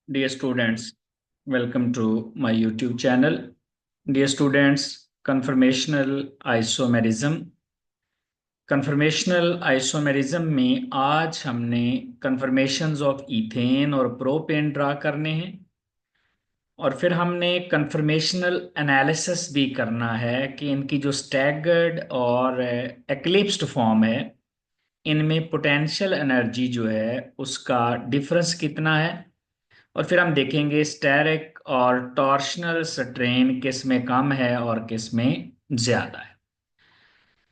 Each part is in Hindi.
Dear students, welcome to my YouTube channel. Dear students, conformational isomerism में आज हमने conformations of ethane और propane ड्रा करने हैं और फिर हमने conformational analysis भी करना है कि इनकी जो staggered और eclipsed फॉर्म है इनमें पोटेंशियल एनर्जी जो है उसका डिफरेंस कितना है। और फिर हम देखेंगे स्टैरिक और टॉर्शनल स्ट्रेन किस में कम है और किस में ज्यादा है।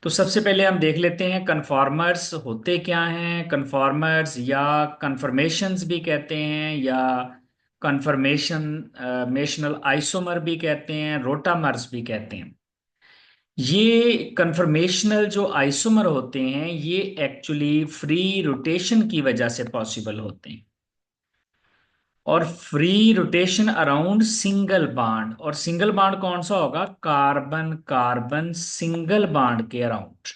तो सबसे पहले हम देख लेते हैं कन्फॉर्मर्स होते क्या हैं। कन्फॉर्मर्स या कन्फर्मेशंस भी कहते हैं या कन्फर्मेशन मेशनल आइसोमर भी कहते हैं, रोटामर्स भी कहते हैं। ये कन्फर्मेशनल जो आइसोमर होते हैं ये एक्चुअली फ्री रोटेशन की वजह से पॉसिबल होते हैं और free rotation around single bond. और सिंगल बॉन्ड कौन सा होगा? कार्बन कार्बन सिंगल बॉन्ड के अराउंड।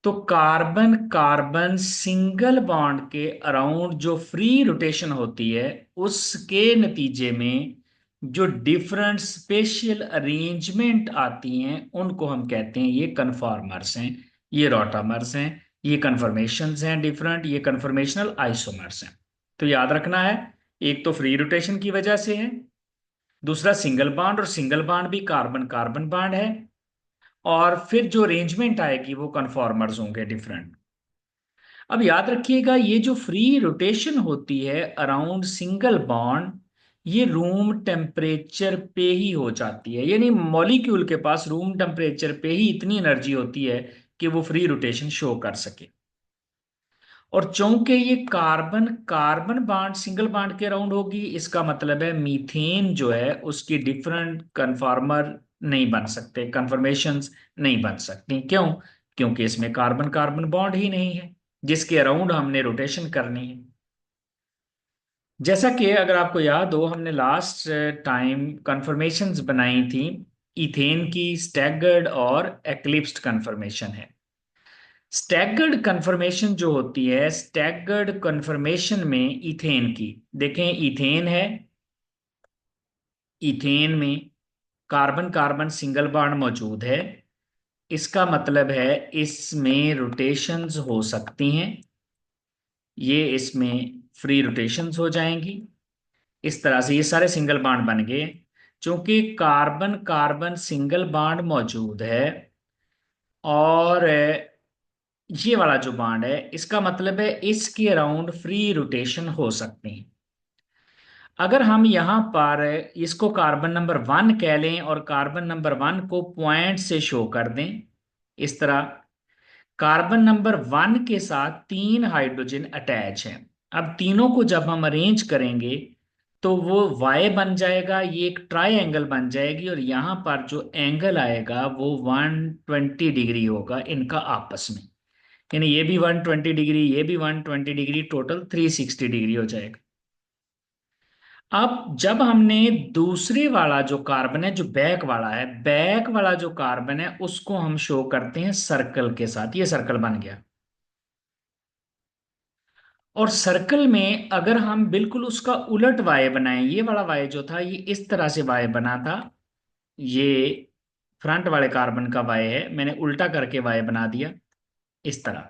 तो कार्बन कार्बन सिंगल बॉन्ड के अराउंड जो फ्री रोटेशन होती है उसके नतीजे में जो डिफरेंट स्पेशियल अरेंजमेंट आती हैं उनको हम कहते हैं ये कन्फॉर्मर्स हैं, ये रोटामर्स हैं, ये कन्फर्मेशंस हैं डिफरेंट, ये कन्फर्मेशनल आइसोमर्स हैं। तो याद रखना है, एक तो फ्री रोटेशन की वजह से है, दूसरा सिंगल बॉन्ड, और सिंगल बॉन्ड भी कार्बन कार्बन बॉन्ड है, और फिर जो अरेंजमेंट आएगी वो कन्फॉर्मर्स होंगे डिफरेंट। अब याद रखिएगा ये जो फ्री रोटेशन होती है अराउंड सिंगल बॉन्ड ये रूम टेम्परेचर पे ही हो जाती है, यानी मॉलिक्यूल के पास रूम टेम्परेचर पे ही इतनी एनर्जी होती है कि वो फ्री रोटेशन शो कर सके। और चूंकि ये carbon carbon bond single bond के अराउंड होगी इसका मतलब है मीथेन जो है उसकी डिफरेंट कन्फॉर्मर नहीं बन सकते, कन्फर्मेशंस नहीं बन सकती। क्यों? क्योंकि इसमें कार्बन कार्बन बॉन्ड ही नहीं है जिसके अराउंड हमने रोटेशन करनी है। जैसा कि अगर आपको याद हो हमने लास्ट टाइम कन्फर्मेशंस बनाई थी, इथेन की स्टैगर्ड और एक्लिप्स्ड कन्फर्मेशन है। स्टैगर्ड कन्फर्मेशन जो होती है, स्टैगर्ड कन्फर्मेशन में इथेन की देखें, इथेन है, इथेन में कार्बन कार्बन सिंगल बॉन्ड मौजूद है, इसका मतलब है इसमें रोटेशंस हो सकती हैं, ये इसमें फ्री रोटेशंस हो जाएंगी। इस तरह से ये सारे सिंगल बॉन्ड बन गए। चूंकि कार्बन कार्बन सिंगल बॉन्ड मौजूद है और ये वाला जो बॉन्ड है इसका मतलब है इसके अराउंड फ्री रोटेशन हो सकती है। अगर हम यहां पर इसको कार्बन नंबर 1 कह लें और कार्बन नंबर 1 को पॉइंट से शो कर दें इस तरह, कार्बन नंबर 1 के साथ 3 हाइड्रोजन अटैच हैं। अब तीनों को जब हम अरेंज करेंगे तो वो वाई बन जाएगा, ये एक ट्राई एंगल बन जाएगी और यहां पर जो एंगल आएगा वो 120 डिग्री होगा इनका आपस में, यानी ये भी 120 डिग्री, ये भी 120 डिग्री, टोटल 360 डिग्री हो जाएगा। अब जब हमने दूसरे वाला जो कार्बन है, जो बैक वाला है, बैक वाला जो कार्बन है उसको हम शो करते हैं सर्कल के साथ, ये सर्कल बन गया। और सर्कल में अगर हम बिल्कुल उसका उलट वाय बनाएं, ये वाला वाय जो था ये इस तरह से वाय बना था, ये फ्रंट वाले कार्बन का वाय है, मैंने उल्टा करके वाय बना दिया इस तरह।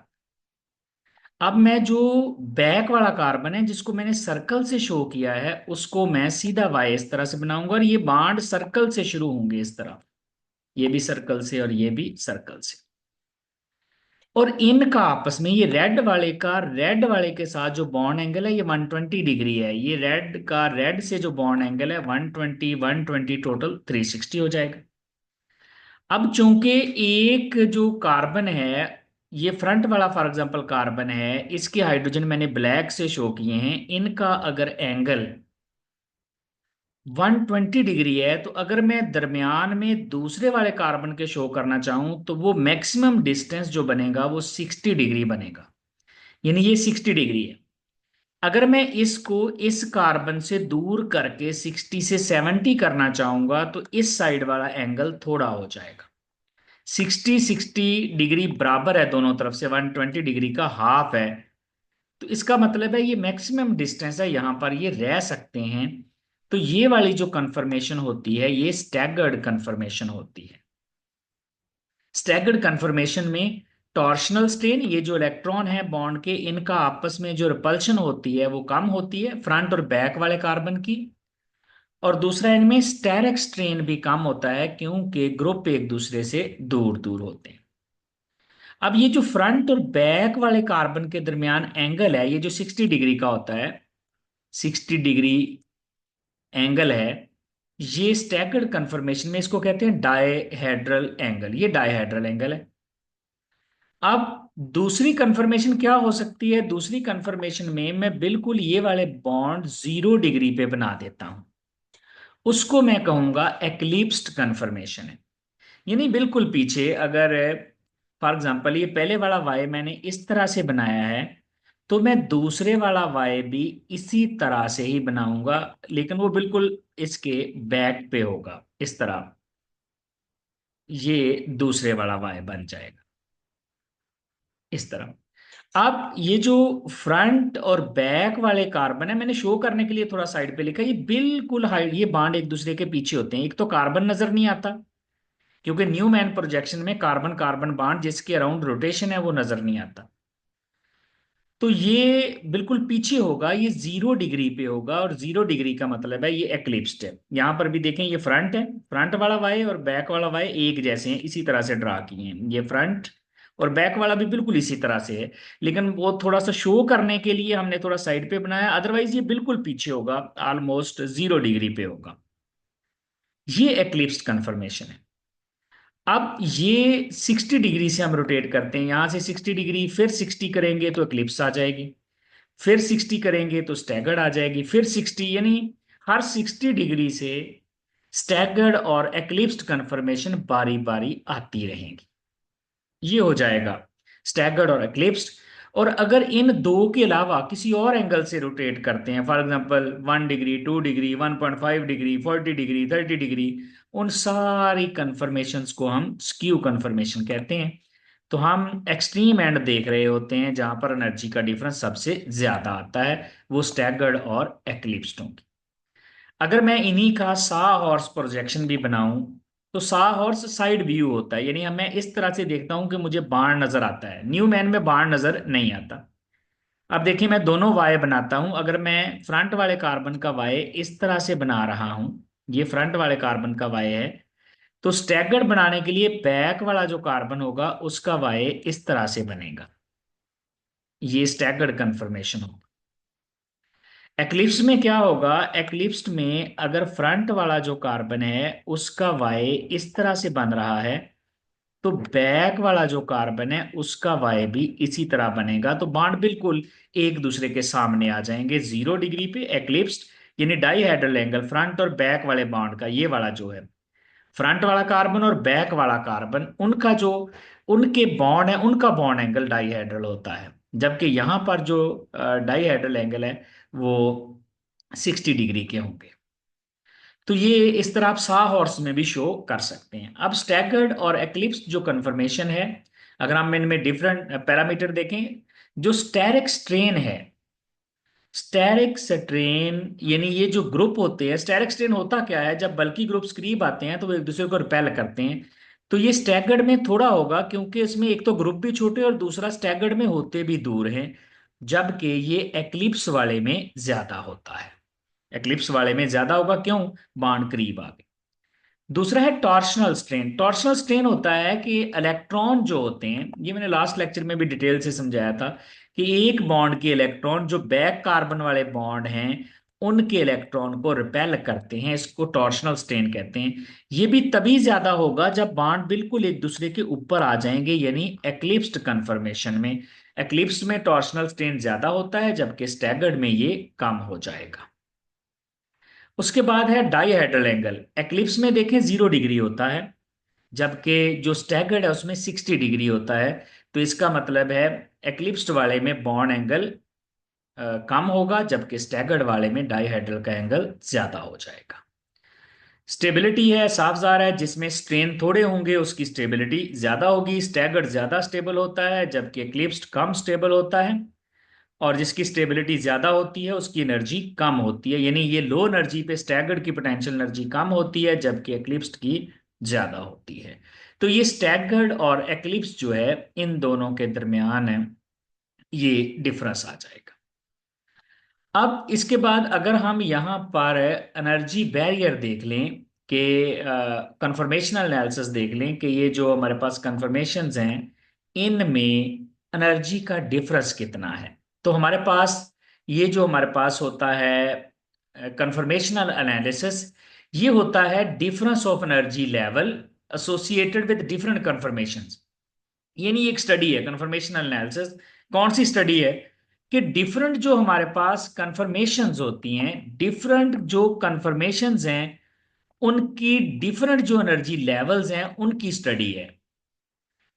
अब मैं जो बैक वाला कार्बन है जिसको मैंने सर्कल से शो किया है उसको मैं सीधा वाई इस तरह से बनाऊंगा और ये बांड सर्कल से शुरू होंगे इस तरह, ये भी सर्कल से और ये भी सर्कल से। और इनका आपस में ये रेड वाले का रेड वाले के साथ जो बॉन्ड एंगल है ये 120 डिग्री है, ये रेड का रेड से जो बॉन्ड एंगल है 120 120 टोटल 360 हो जाएगा। अब चूंकि एक जो कार्बन है ये फ्रंट वाला फॉर एग्जांपल कार्बन है, इसके हाइड्रोजन मैंने ब्लैक से शो किए हैं, इनका अगर एंगल 120 डिग्री है तो अगर मैं दरमियान में दूसरे वाले कार्बन के शो करना चाहूं तो वो मैक्सिमम डिस्टेंस जो बनेगा वो 60 डिग्री बनेगा, यानी ये 60 डिग्री है। अगर मैं इसको इस कार्बन से दूर करके 60 से 70 करना चाहूंगा तो इस साइड वाला एंगल थोड़ा हो जाएगा। 60 60 डिग्री बराबर है दोनों तरफ से, 120 डिग्री का हाफ है। तो इसका मतलब है ये मैक्सिमम डिस्टेंस है, यहां पर ये रह सकते हैं। तो ये वाली जो कंफर्मेशन होती है ये स्टैगर्ड कंफर्मेशन होती है। स्टैगर्ड कंफर्मेशन में टॉर्शनल स्ट्रेन, ये जो इलेक्ट्रॉन है बॉन्ड के, इनका आपस में जो रिपल्शन होती है वो कम होती है फ्रंट और बैक वाले कार्बन की। और दूसरा, इनमें स्टेरिक स्ट्रेन भी कम होता है क्योंकि ग्रुप एक दूसरे से दूर दूर होते हैं। अब ये जो फ्रंट और बैक वाले कार्बन के दरमियान एंगल है, ये जो 60 डिग्री का होता है, 60 डिग्री एंगल है, ये स्टैगर्ड कंफर्मेशन में इसको कहते हैं डायहेड्रल एंगल। ये डायहेड्रल एंगल है। अब दूसरी कंफर्मेशन क्या हो सकती है? दूसरी कंफर्मेशन में मैं बिल्कुल ये वाले बॉन्ड 0 डिग्री पे बना देता हूं, उसको मैं कहूंगा एक्लिप्स्ड कंफर्मेशन है। यानी बिल्कुल पीछे, अगर फॉर एग्जांपल ये पहले वाला वाई मैंने इस तरह से बनाया है, तो मैं दूसरे वाला वाई भी इसी तरह से ही बनाऊंगा, लेकिन वो बिल्कुल इसके बैक पे होगा इस तरह। ये दूसरे वाला वाई बन जाएगा इस तरह। अब ये जो फ्रंट और बैक वाले कार्बन है, मैंने शो करने के लिए थोड़ा साइड पे लिखा, ये बिल्कुल हाइड, ये बांड एक दूसरे के पीछे होते हैं। एक तो कार्बन नजर नहीं आता क्योंकि न्यूमैन प्रोजेक्शन में कार्बन कार्बन बॉन्ड जिसके अराउंड रोटेशन है वो नजर नहीं आता। तो ये बिल्कुल पीछे होगा, ये 0 डिग्री पे होगा, और 0 डिग्री का मतलब है ये एक्लिप्स्ड है। यहां पर भी देखें, ये फ्रंट है, फ्रंट वाला वाई और बैक वाला वाई एक जैसे हैं, इसी तरह से ड्रा किए हैं। ये फ्रंट और बैक वाला भी बिल्कुल इसी तरह से है, लेकिन वो थोड़ा सा शो करने के लिए हमने थोड़ा साइड पे बनाया, अदरवाइज ये बिल्कुल पीछे होगा, ऑलमोस्ट 0 डिग्री पे होगा। ये एक्लिप्स्ड कंफर्मेशन है। अब ये 60 डिग्री से हम रोटेट करते हैं, यहां से 60 डिग्री, फिर 60 करेंगे तो इक्लिप्स आ जाएगी, फिर 60 करेंगे तो स्टैगर्ड आ जाएगी, फिर 60, यानी हर 60 डिग्री से स्टैगर्ड और एक्लिप्स्ड कन्फर्मेशन बारी बारी आती रहेंगी। ये हो जाएगा स्टैगर्ड और एक्लिप्स्ड। और अगर इन दो के अलावा किसी और एंगल से रोटेट करते हैं, for example 1 degree, 2 degree, 1.5 degree, 40 degree, 30 degree, उन सारी कन्फर्मेशंस को हम स्क्यू कन्फर्मेशन कहते हैं। तो हम एक्सट्रीम एंड देख रहे होते हैं जहां पर एनर्जी का डिफरेंस सबसे ज्यादा आता है, वो स्टैगर्ड और एक्लिप्स्ड होंगे। अगर मैं इन्हीं का सा हॉर्स प्रोजेक्शन भी बनाऊं, तो सा हॉर्स साइड व्यू होता है, यानी मैं इस तरह से देखता हूं कि मुझे बाण नजर आता है, न्यू मैन में बाण नजर नहीं आता। अब देखिए, मैं दोनों वाय बनाता हूं। अगर मैं फ्रंट वाले कार्बन का वाय इस तरह से बना रहा हूं, ये फ्रंट वाले कार्बन का वाय है, तो स्टैगर्ड बनाने के लिए बैक वाला जो कार्बन होगा उसका वाय इस तरह से बनेगा, ये स्टैगर्ड कंफर्मेशन होगा। एक्लिप्स में क्या होगा? एक्लिप्स में अगर फ्रंट वाला जो कार्बन है उसका वाई इस तरह से बन रहा है, तो बैक वाला जो कार्बन है उसका वाई भी इसी तरह बनेगा। तो बॉन्ड बिल्कुल एक दूसरे के सामने आ जाएंगे 0 डिग्री पे। एक्लिप्स्ड यानी डाईहेड्रल एंगल फ्रंट और बैक वाले बॉन्ड का, ये वाला जो है फ्रंट वाला कार्बन और बैक वाला कार्बन, उनका जो उनके बॉन्ड है उनका बॉन्ड एंगल डाईहेड्रल होता है, जबकि यहां पर जो डाईहेड्रल एंगल है वो 60 डिग्री के होंगे। तो ये इस तरह आप सा हॉर्स में भी शो कर सकते हैं। अब स्टैगर्ड और एक्लिप्स जो कन्फर्मेशन है, अगर हम इनमें डिफरेंट पैरामीटर देखें, जो स्टेरिक स्ट्रेन है, स्टेरिक स्ट्रेन यानी ये जो ग्रुप होते हैं, स्टेरिक स्ट्रेन होता क्या है? जब बल्कि ग्रुप्स करीब आते हैं तो वो एक दूसरे को रिपेल करते हैं। तो ये स्टैगर्ड में थोड़ा होगा क्योंकि इसमें एक तो ग्रुप भी छोटे और दूसरा स्टैगर्ड में होते भी दूर हैं, जबकि ये एक्लिप्स वाले में ज्यादा होता है। एक्लिप्स वाले में ज्यादा होगा, क्यों? बाण करीब आ गए। दूसरा है टॉर्शनल स्ट्रेन। टॉर्शनल स्ट्रेन होता है कि इलेक्ट्रॉन जो होते हैं, ये मैंने लास्ट लेक्चर में भी डिटेल से समझाया था, कि एक बॉन्ड के इलेक्ट्रॉन जो बैक कार्बन वाले बॉन्ड हैं उनके इलेक्ट्रॉन को रिपेल करते हैं, इसको टॉर्शनल स्ट्रेन कहते हैं। ये भी तभी ज्यादा होगा जब बॉन्ड बिल्कुल एक दूसरे के ऊपर आ जाएंगे, यानी एक्लिप्स्ड कन्फर्मेशन में। एक्लिप्स्ड में टॉर्शनल स्ट्रेन ज्यादा होता है जबकि स्टैगर्ड में ये कम हो जाएगा। उसके बाद है डाईहेड्रल एंगल। एक्लिप्स में देखें 0 डिग्री होता है, जबकि जो स्टैगर्ड है उसमें 60 डिग्री होता है। तो इसका मतलब है एक्लिप्स्ड वाले में बॉन्ड एंगल कम होगा, जबकि स्टैगर्ड वाले में डाईहेड्रल का एंगल ज्यादा हो जाएगा। स्टेबिलिटी है, साफ ज़ाहिर है, जिसमें स्ट्रेन थोड़े होंगे उसकी स्टेबिलिटी ज्यादा होगी। स्टैगर्ड ज्यादा स्टेबल होता है जबकि एक्लिप्स्ड कम स्टेबल होता है। और जिसकी स्टेबिलिटी ज्यादा होती है उसकी एनर्जी कम होती है, यानी ये लो एनर्जी पे स्टैगर्ड की पोटेंशियल एनर्जी कम होती है जबकि एक्लिप्स्ड की ज्यादा होती है। तो ये स्टैगर्ड और एक्लिप्स जो है इन दोनों के दरमियान है ये डिफरेंस आ जाएगा। अब इसके बाद अगर हम यहाँ पर एनर्जी बैरियर देख लें कि कंफर्मेशनल एनालिसिस देख लें कि ये जो हमारे पास कंफर्मेशंस हैं इनमें एनर्जी का डिफरेंस कितना है, तो हमारे पास ये जो हमारे पास होता है कंफर्मेशनल एनालिसिस, ये होता है difference of energy level associated with different confirmations. यानी एक स्टडी है कंफर्मेशनल एनालिसिस। कौन सी स्टडी है कि डिफरेंट जो हमारे पास कंफर्मेशंस होती हैं, डिफरेंट जो कंफर्मेशंस हैं उनकी डिफरेंट जो एनर्जी लेवल्स हैं उनकी स्टडी है।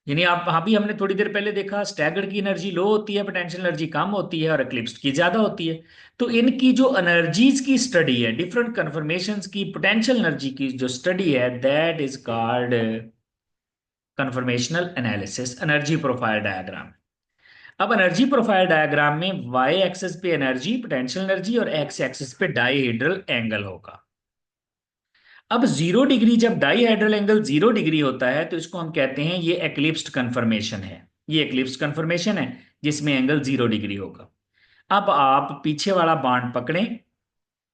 यानी आप अभी हमने थोड़ी देर पहले देखा स्टैगर्ड की एनर्जी लो होती है, पोटेंशियल एनर्जी कम होती है, और एक्लिप्स्ड की ज्यादा होती है। तो इनकी जो एनर्जीज की स्टडी है, डिफरेंट कंफर्मेशंस की पोटेंशियल एनर्जी की जो स्टडी है, that is called conformational analysis, energy profile diagram. अब एनर्जी प्रोफाइल डायग्राम में वाई एक्सिस पे एनर्जी पोटेंशियल एनर्जी और एक्स एक्सिस पे डाईहेड्रल एंगल होगा। अब 0 डिग्री, जब डाईहेड्रल एंगल 0 डिग्री होता है तो इसको हम कहते हैं ये एक्लिप्स्ड कन्फर्मेशन है। ये एक्लिप्स्ड कन्फर्मेशन है जिसमें एंगल 0 डिग्री होगा। अब आप पीछे वाला बाण पकड़ें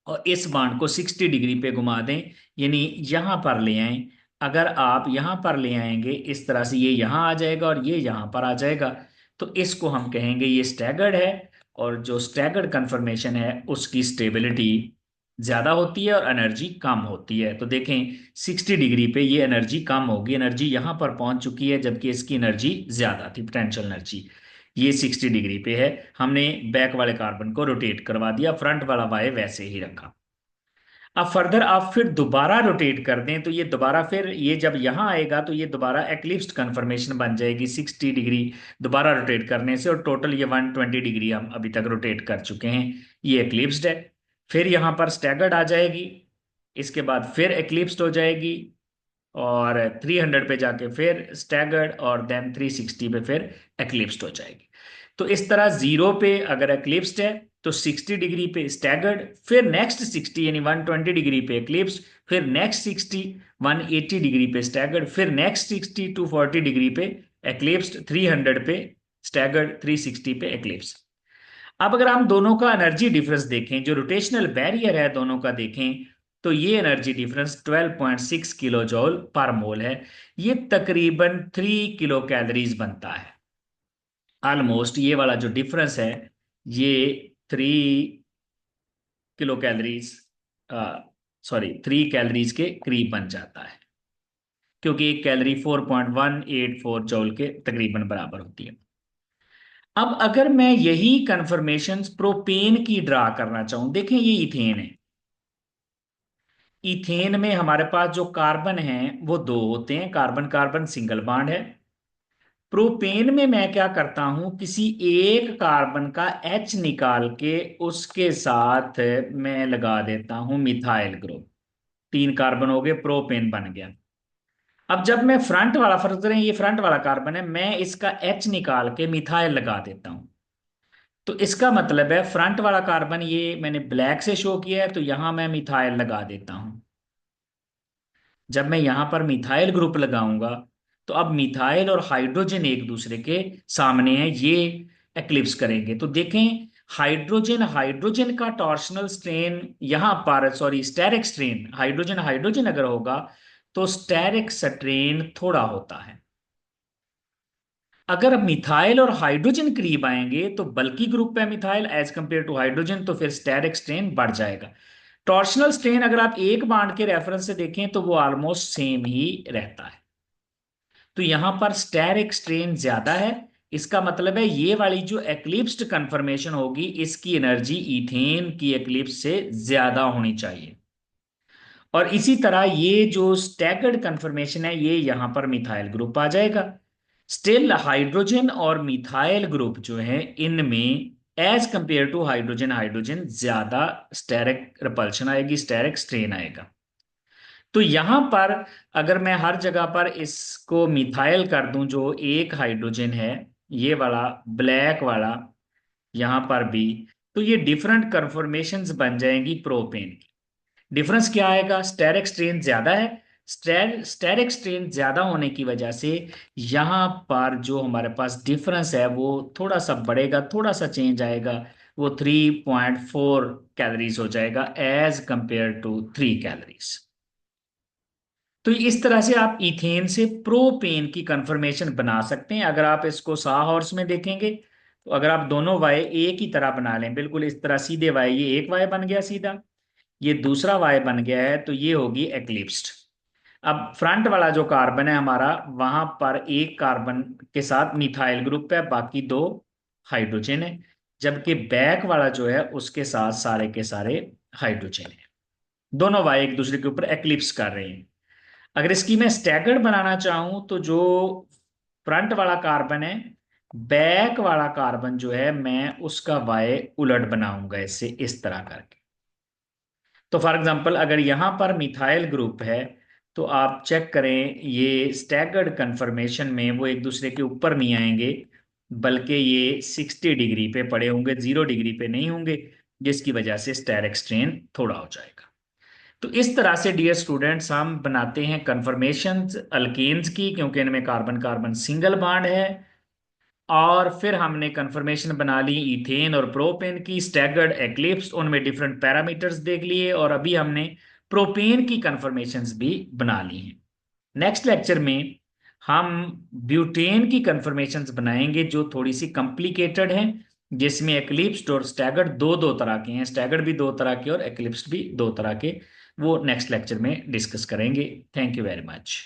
और इस बाण को 60 डिग्री पे घुमा दें, यानी यहां पर ले आए। अगर आप यहां पर ले आएंगे इस तरह से, ये यहां आ जाएगा और ये यहां पर आ जाएगा, तो इसको हम कहेंगे ये स्टैगर्ड है। और जो स्टैगर्ड कंफर्मेशन है उसकी स्टेबिलिटी ज्यादा होती है और एनर्जी कम होती है। तो देखें 60 डिग्री पे ये एनर्जी कम होगी, एनर्जी यहां पर पहुंच चुकी है जबकि इसकी एनर्जी ज्यादा थी, पोटेंशियल एनर्जी। ये 60 डिग्री पे है, हमने बैक वाले कार्बन को रोटेट करवा दिया, फ्रंट वाला वाई वैसे ही रखा। अब फर्दर आप फिर दोबारा रोटेट कर दें तो ये दोबारा फिर ये जब यहां आएगा तो ये दोबारा एक्लिप्स्ड कन्फर्मेशन बन जाएगी 60 डिग्री दोबारा रोटेट करने से, और टोटल ये 120 डिग्री हम अभी तक रोटेट कर चुके हैं, ये एक्लिप्स्ड है। फिर यहां पर स्टैगर्ड आ जाएगी, इसके बाद फिर एक्लिप्स्ड हो जाएगी, और 300 पे जाके फिर स्टैगर्ड, और देन 360 पे फिर एक्लिप्स्ड हो जाएगी। तो इस तरह 0 पे अगर एक्लिप्स्ड है तो 60 डिग्री पे स्टैगर्ड, फिर नेक्स्ट 60 यानी 120 डिग्री पे एक्लिप्स्ड, फिर नेक्स्ट 60 180 डिग्री पे स्टैगर्ड, फिर नेक्स्ट 60 240 डिग्री पे एक्लिप्स्ड, 300 पे स्टैगर्ड, 360 पे एक्लिप्स्ड। अब अगर हम दोनों का एनर्जी डिफरेंस देखें, जो रोटेशनल बैरियर है दोनों का देखें, तो ये एनर्जी डिफरेंस 12.6 किलो जॉल पर मोल है। ये तकरीबन 3 किलो कैलोरीज बनता है। ऑलमोस्ट ये वाला जो डिफरेंस है ये 3 किलो कैलोरीज, सॉरी 3 कैलोरीज के करीब बन जाता है, क्योंकि एक कैलोरी 4.184 जॉल के तकरीबन बराबर होती है। अब अगर मैं यही कंफर्मेशंस प्रोपेन की ड्रा करना चाहूं, देखें ये इथेन है। इथेन में हमारे पास जो कार्बन है वो दो होते हैं, कार्बन कार्बन सिंगल बॉन्ड है। प्रोपेन में मैं क्या करता हूं, किसी एक कार्बन का H निकाल के उसके साथ मैं लगा देता हूं मिथाइल ग्रुप, 3 कार्बन हो गए, प्रोपेन बन गया। अब जब मैं फ्रंट वाला, फर्ज करें ये फ्रंट वाला कार्बन है, मैं इसका H निकाल के मिथाइल लगा देता हूं, तो इसका मतलब है फ्रंट वाला कार्बन ये मैंने ब्लैक से शो किया है तो यहां मैं मिथाइल लगा देता हूं। जब मैं यहां पर मिथाइल ग्रुप लगाऊंगा तो अब मिथाइल और हाइड्रोजन एक दूसरे के सामने है, ये एक्लिप्स करेंगे। तो देखें हाइड्रोजन हाइड्रोजन का टॉर्शनल स्ट्रेन यहां पर, sorry steric strain, hydrogen hydrogen अगर होगा तो स्टेरिक स्ट्रेन थोड़ा होता है। अगर मिथाइल और हाइड्रोजन करीब आएंगे तो बल्कि ग्रुप है methyl as compare to hydrogen, तो फिर स्टेरिक स्ट्रेन बढ़ जाएगा। टॉर्शनल स्ट्रेन अगर आप एक बांड के रेफरेंस से देखें तो वो ऑलमोस्ट सेम ही रहता है। तो यहां पर स्टेरिक स्ट्रेन ज्यादा है, इसका मतलब है ये वाली जो एक्लिप्स्ड कंफर्मेशन होगी इसकी एनर्जी इथेन की एक्लिप्स से ज्यादा होनी चाहिए। और इसी तरह ये जो स्टैगर्ड कंफर्मेशन है ये यहां पर मिथाइल ग्रुप आ जाएगा। स्टिल हाइड्रोजन और मिथाइल ग्रुप जो है इनमें as compare to hydrogen hydrogen ज्यादा स्टेरिक रिपल्शन आएगी, स्टेरिक स्ट्रेन आएगा। तो यहां पर अगर मैं हर जगह पर इसको मिथाइल कर दूं, जो एक हाइड्रोजन है ये वाला ब्लैक वाला, यहां पर भी। तो ये डिफरेंट कन्फॉर्मेशंस बन जाएंगी प्रोपेन की। डिफरेंस क्या आएगा? स्टेरिक स्ट्रेन ज्यादा है। स्टेरिक स्ट्रेन ज्यादा होने की वजह से यहां पर जो हमारे पास डिफरेंस है वो थोड़ा सा बढ़ेगा, थोड़ा सा चेंज आएगा। वो 3.4 कैलोरीज हो जाएगा एज कंपेयर टू 3 कैलोरीज। तो इस तरह से आप इथेन से प्रोपेन की कंफर्मेशन बना सकते हैं। अगर आप इसको सा हॉर्स में देखेंगे तो अगर आप दोनों वाई एक ही तरह बना लें, बिल्कुल इस तरह सीधे वाई, ये एक वाई बन गया सीधा, ये दूसरा वाई बन गया है, तो ये होगी एक्लिप्स्ड। अब फ्रंट वाला जो कार्बन है हमारा, वहां पर एक कार्बन के साथ मिथाइल ग्रुप है, बाकी दो हाइड्रोजन है। जबकि बैक वाला जो है उसके साथ सारे के सारे हाइड्रोजन है। दोनों वाई एक दूसरे के ऊपर एक्लिप्स कर रहे हैं। अगर इसकी मैं स्टैगर्ड बनाना चाहूं तो जो फ्रंट वाला कार्बन है, बैक वाला कार्बन जो है, मैं उसका वाई उलट बनाऊंगा इससे, इस तरह करके। तो फॉर एग्जांपल अगर यहां पर मिथाइल ग्रुप है तो आप चेक करें, ये स्टैगर्ड कन्फर्मेशन में वो एक दूसरे के ऊपर नहीं आएंगे, बल्कि ये 60 डिग्री पे पड़े होंगे, 0 डिग्री पे नहीं होंगे, जिसकी वजह से स्टेरिक स्ट्रेन थोड़ा हो जाएगा। तो इस तरह से डियर स्टूडेंट्स हम बनाते हैं कन्फर्मेशंस अल्केन्स की, क्योंकि इनमें कार्बन कार्बन सिंगल बॉन्ड है। और फिर हमने कंफर्मेशन बना ली इथेन और प्रोपेन की, स्टैगर्ड, एक्लिप्स, उनमें डिफरेंट पैरामीटर्स देख लिए, और अभी हमने प्रोपेन की कंफर्मेशंस भी बना ली हैं। नेक्स्ट लेक्चर में हम ब्यूटेन की कंफर्मेशंस बनाएंगे जो थोड़ी सी कॉम्प्लिकेटेड हैं, जिसमें एक्लिप्स्ड और स्टैगर्ड दो दो तरह के हैं, स्टैगर्ड भी दो तरह के और एक्लिप्स्ड भी दो तरह के। वो नेक्स्ट लेक्चर में डिस्कस करेंगे। Thank you very much.